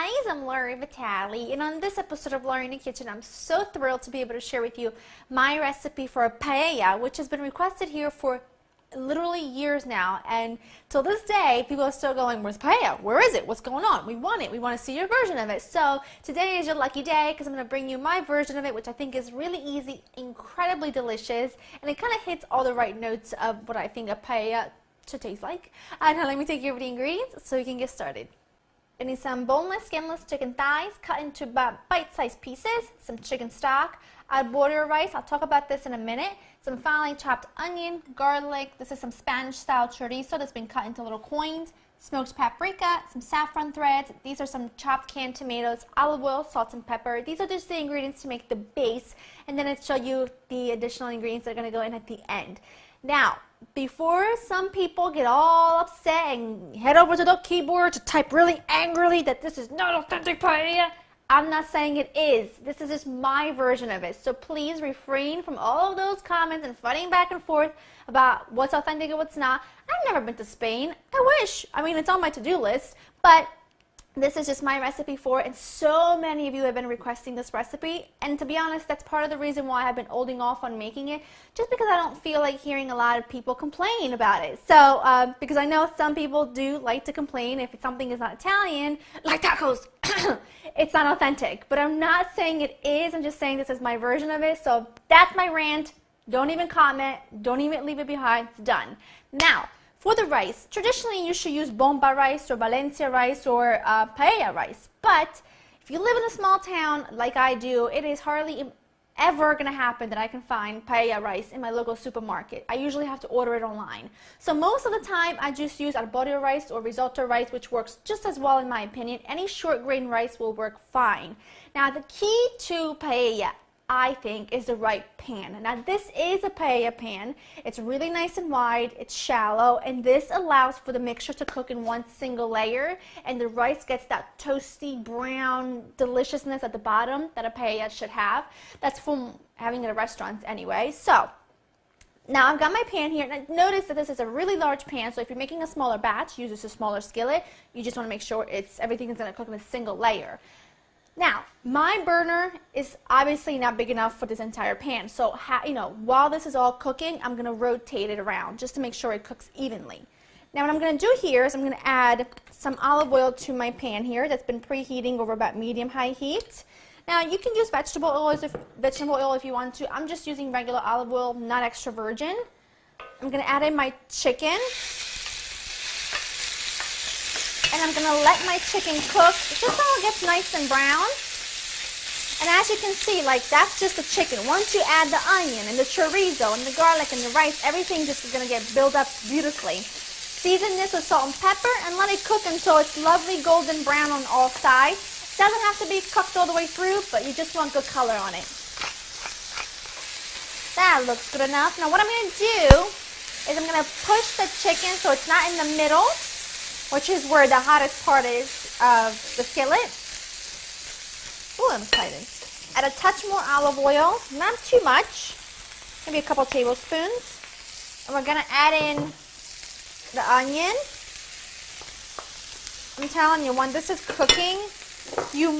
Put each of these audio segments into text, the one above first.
guys, I'm Lori Vitale, and on this episode of Lori in the Kitchen, I'm so thrilled to be able to share with you my recipe for a paella, which has been requested here for literally years now, and till this day, people are still going, where's paella? Where is it? What's going on? We want it. We want to see your version of it. So today is your lucky day because I'm going to bring you my version of it, which I think is really easy, incredibly delicious, and it kind of hits all the right notes of what I think a paella should taste like. Now let me take you over the ingredients so we can get started. I need some boneless, skinless chicken thighs cut into about bite-sized pieces, some chicken stock, add border rice, I'll talk about this in a minute, some finely chopped onion, garlic, this is some Spanish-style chorizo that's been cut into little coins, smoked paprika, some saffron threads, these are some chopped canned tomatoes, olive oil, salt and pepper. These are just the ingredients to make the base, and then I'll show you the additional ingredients that are going to go in at the end. Now, before some people get all upset and head over to the keyboard to type really angrily that this is not authentic paella, I'm not saying it is. This is just my version of it. So please refrain from all of those comments and fighting back and forth about what's authentic and what's not. I've never been to Spain. I wish. I mean, it's on my to-do list, but this is just my recipe for it, and so many of you have been requesting this recipe, and to be honest, that's part of the reason why I've been holding off on making it, just because I don't feel like hearing a lot of people complain about it. So, because I know some people do like to complain if something is not Italian, like tacos, it's not authentic, but I'm not saying it is, I'm just saying this is my version of it, so that's my rant. Don't even comment, don't even leave it behind, it's done. Now, for the rice, traditionally you should use bomba rice or Valencia rice or paella rice. But if you live in a small town like I do, it is hardly ever going to happen that I can find paella rice in my local supermarket. I usually have to order it online. So most of the time I just use arborio rice or risotto rice, which works just as well in my opinion. Any short grain rice will work fine. Now the key to paella, I think, is the right pan. Now this is a paella pan. It's really nice and wide, it's shallow, and this allows for the mixture to cook in one single layer, and the rice gets that toasty brown deliciousness at the bottom that a paella should have. That's from having it at restaurants anyway. So now I've got my pan here, and notice that this is a really large pan, so if you're making a smaller batch, use a smaller skillet. You just want to make sure everything is going to cook in a single layer. Now, my burner is obviously not big enough for this entire pan, so while this is all cooking, I'm going to rotate it around just to make sure it cooks evenly. Now, what I'm going to do here is I'm going to add some olive oil to my pan here that's been preheating over about medium-high heat. Now, you can use vegetable oil if you want to. I'm just using regular olive oil, not extra virgin. I'm going to add in my chicken. And I'm going to let my chicken cook just so it gets nice and brown. And as you can see, that's just the chicken. Once you add the onion and the chorizo and the garlic and the rice, everything just is going to get built up beautifully. Season this with salt and pepper and let it cook until it's lovely golden brown on all sides. It doesn't have to be cooked all the way through, but you just want good color on it. That looks good enough. Now what I'm going to do is I'm going to push the chicken so it's not in the middle, which is where the hottest part is of the skillet. Ooh, I'm excited. Add a touch more olive oil, not too much, maybe a couple tablespoons. And we're going to add in the onion. I'm telling you, when this is cooking, you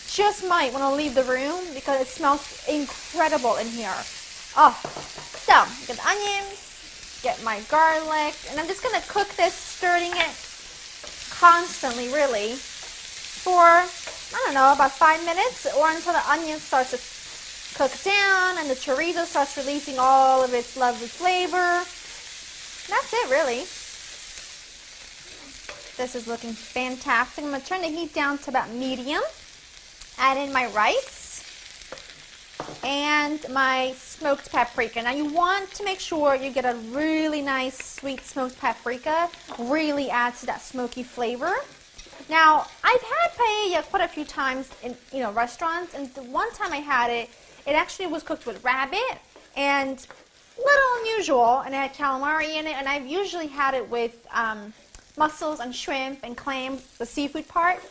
just might want to leave the room because it smells incredible in here. Oh, so get the onion. Get my garlic, and I'm just going to cook this, stirring it constantly, really, for, I don't know, about 5 minutes, or until the onion starts to cook down and the chorizo starts releasing all of its lovely flavor. That's it, really. This is looking fantastic. I'm going to turn the heat down to about medium, add in my rice and my smoked paprika. Now you want to make sure you get a really nice sweet smoked paprika. Really adds to that smoky flavor. Now I've had paella quite a few times in restaurants, and the one time I had it, it actually was cooked with rabbit and a little unusual, and it had calamari in it, and I've usually had it with mussels and shrimp and clams, the seafood part.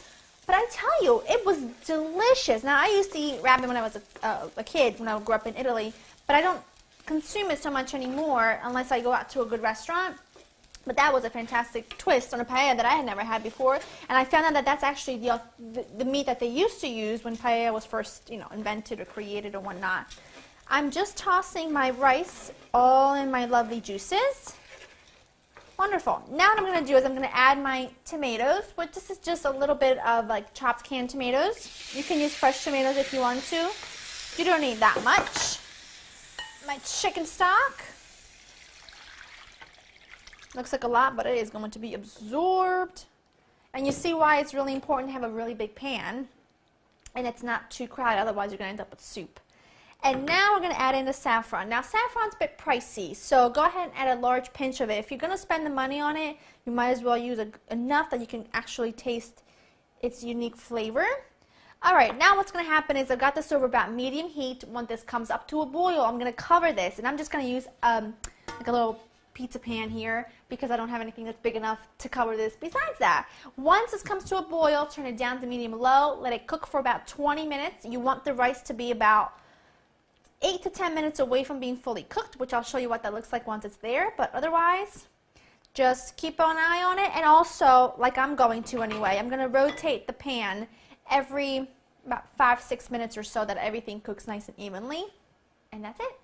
But I tell you, it was delicious. Now, I used to eat rabbit when I was a kid, when I grew up in Italy, but I don't consume it so much anymore unless I go out to a good restaurant. But that was a fantastic twist on a paella that I had never had before. And I found out that that's actually the meat that they used to use when paella was first, invented or created or whatnot. I'm just tossing my rice all in my lovely juices. Wonderful. Now what I'm going to do is I'm going to add my tomatoes, which this is just a little bit of like chopped canned tomatoes. You can use fresh tomatoes if you want to. You don't need that much. My chicken stock. Looks like a lot, but it is going to be absorbed. And you see why it's really important to have a really big pan. And it's not too crowded, otherwise you're going to end up with soup. And now we're going to add in the saffron. Now saffron's a bit pricey, so go ahead and add a large pinch of it. If you're going to spend the money on it, you might as well use enough that you can actually taste its unique flavor. Alright, now what's going to happen is I've got this over about medium heat. When this comes up to a boil, I'm going to cover this. And I'm just going to use like a little pizza pan here because I don't have anything that's big enough to cover this besides that. Once this comes to a boil, turn it down to medium low, let it cook for about 20 minutes. You want the rice to be about 8 to 10 minutes away from being fully cooked, which I'll show you what that looks like once it's there, but otherwise just keep an eye on it. And also, like I'm going to anyway, I'm going to rotate the pan every about 5-6 minutes or so that everything cooks nice and evenly. And that's it.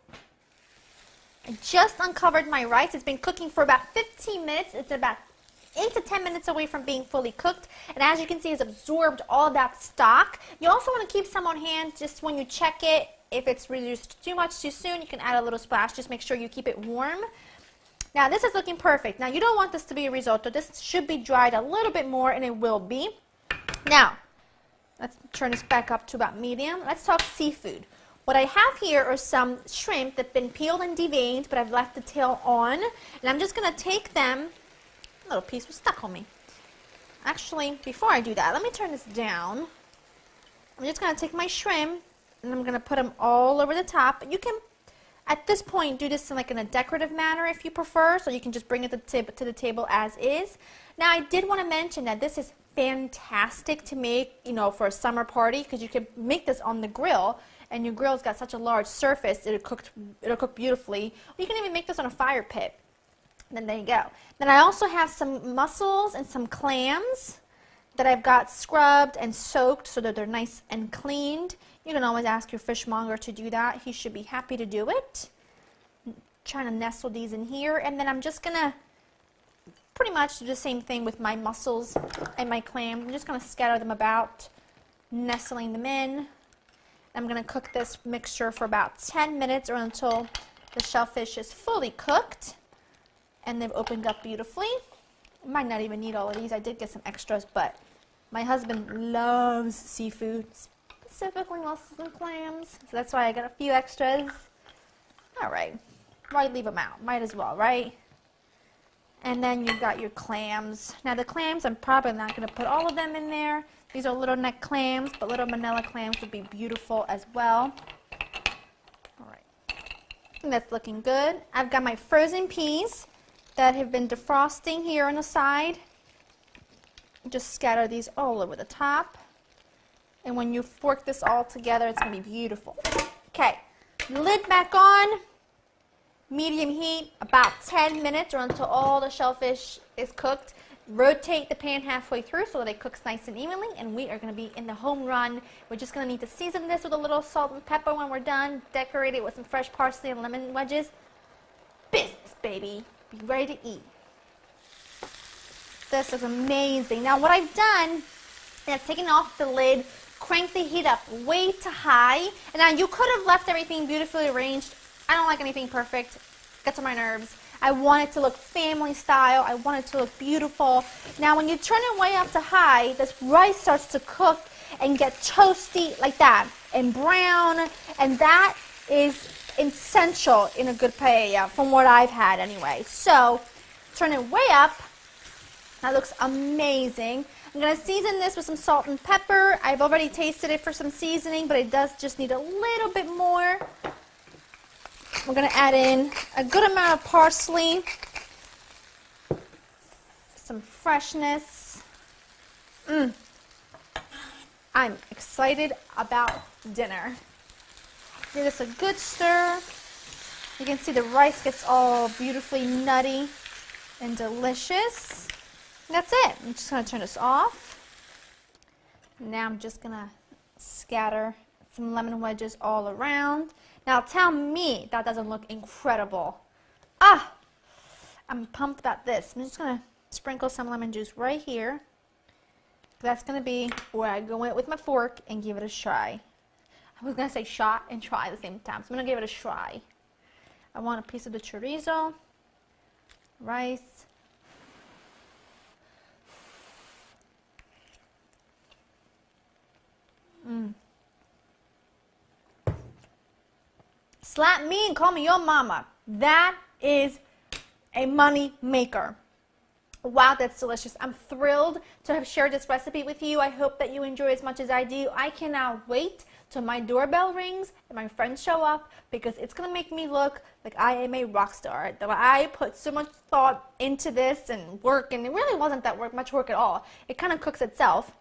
I just uncovered my rice. It's been cooking for about 15 minutes. It's about 8 to 10 minutes away from being fully cooked. And as you can see, it's absorbed all that stock. You also want to keep some on hand just when you check it. If it's reduced too much too soon, you can add a little splash. Just make sure you keep it warm. Now this is looking perfect. Now you don't want this to be a risotto. This should be dried a little bit more, and it will be. Now, let's turn this back up to about medium. Let's talk seafood. What I have here are some shrimp that have been peeled and deveined, but I've left the tail on. And I'm just going to take them. A little piece was stuck on me. Actually, before I do that, let me turn this down. I'm just going to take my shrimp and I'm going to put them all over the top. You can, at this point, do this in a decorative manner if you prefer, so you can just bring it to the table as is. Now, I did want to mention that this is fantastic to make, for a summer party, because you can make this on the grill. And your grill's got such a large surface, it'll cook beautifully. You can even make this on a fire pit. And then there you go. Then I also have some mussels and some clams that I've got scrubbed and soaked so that they're nice and cleaned. You can always ask your fishmonger to do that. He should be happy to do it. I'm trying to nestle these in here. And then I'm just going to pretty much do the same thing with my mussels and my clams. I'm just going to scatter them about, nestling them in. I'm going to cook this mixture for about 10 minutes or until the shellfish is fully cooked. And they've opened up beautifully. I might not even need all of these. I did get some extras, but my husband loves seafood, specifically mussels and clams. So that's why I got a few extras. All right. Why leave them out? Might as well, right? And then you've got your clams. Now the clams, I'm probably not going to put all of them in there. These are little neck clams, but little manila clams would be beautiful as well. All right. I think that's looking good. I've got my frozen peas that have been defrosting here on the side. Just scatter these all over the top. And when you fork this all together, it's going to be beautiful. Okay, lid back on. Medium heat, about 10 minutes or until all the shellfish is cooked. Rotate the pan halfway through so that it cooks nice and evenly, and we are going to be in the home run. We're just going to need to season this with a little salt and pepper when we're done. Decorate it with some fresh parsley and lemon wedges. Business, baby. Be ready to eat. This is amazing. Now what I've done is I've taken off the lid, cranked the heat up way to high, and now you could have left everything beautifully arranged. I don't like anything perfect. Gets on my nerves. I want it to look family style. I want it to look beautiful. Now when you turn it way up to high, this rice starts to cook and get toasty like that and brown, and that is essential in a good paella from what I've had anyway. So turn it way up. That looks amazing. I'm going to season this with some salt and pepper. I've already tasted it for some seasoning, but it does just need a little bit more. We're going to add in a good amount of parsley, some freshness. I'm excited about dinner. Give this a good stir. You can see the rice gets all beautifully nutty. and delicious. That's it. I'm just going to turn this off. Now I'm just going to scatter some lemon wedges all around. Now tell me that doesn't look incredible. Ah! I'm pumped about this. I'm just going to sprinkle some lemon juice right here. That's going to be where I go in with my fork and give it a try. I was going to say shot and try at the same time, so I'm going to give it a try. I want a piece of the chorizo, rice, Slap me and call me your mama. That is a money maker. Wow, that's delicious. I'm thrilled to have shared this recipe with you. I hope that you enjoy as much as I do. I cannot wait till my doorbell rings and my friends show up, because it's going to make me look like I am a rock star. That I put so much thought into this and work, and it really wasn't that much work at all. It kind of cooks itself.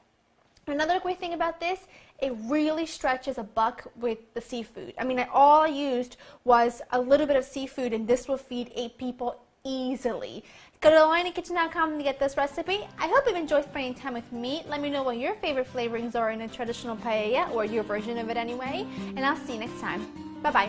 Another great thing about this, it really stretches a buck with the seafood. I mean, all I used was a little bit of seafood, and this will feed 8 people easily. Go to LorraineKitchen.com to get this recipe. I hope you've enjoyed spending time with me. Let me know what your favorite flavorings are in a traditional paella, or your version of it anyway, and I'll see you next time. Bye-bye.